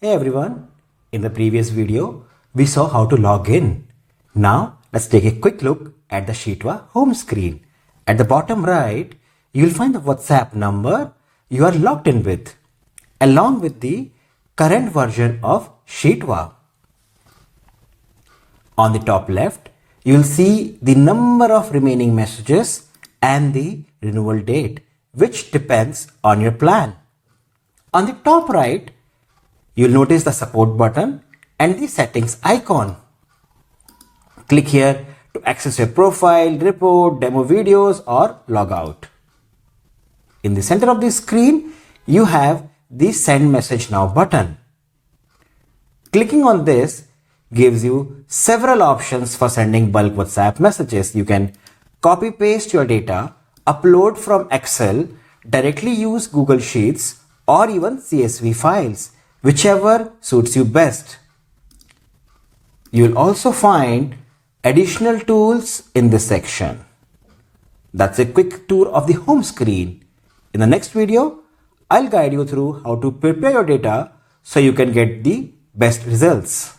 Hey everyone, in the previous video, we saw how to log in. Now, let's take a quick look at the SheetWA home screen. At the bottom right, you'll find the WhatsApp number you are logged in with, along with the current version of SheetWA. On the top left, you'll see the number of remaining messages and the renewal date, which depends on your plan. On the top right, you'll notice the support button and the settings icon. Click here to access your profile, report, demo videos or log out. In the center of the screen, you have the send message now button. Clicking on this gives you several options for sending bulk WhatsApp messages. You can copy paste your data, upload from Excel, directly use Google Sheets or even CSV files, whichever suits you best. You'll also find additional tools in this section. That's a quick tour of the home screen. In the next video, I'll guide you through how to prepare your data so you can get the best results.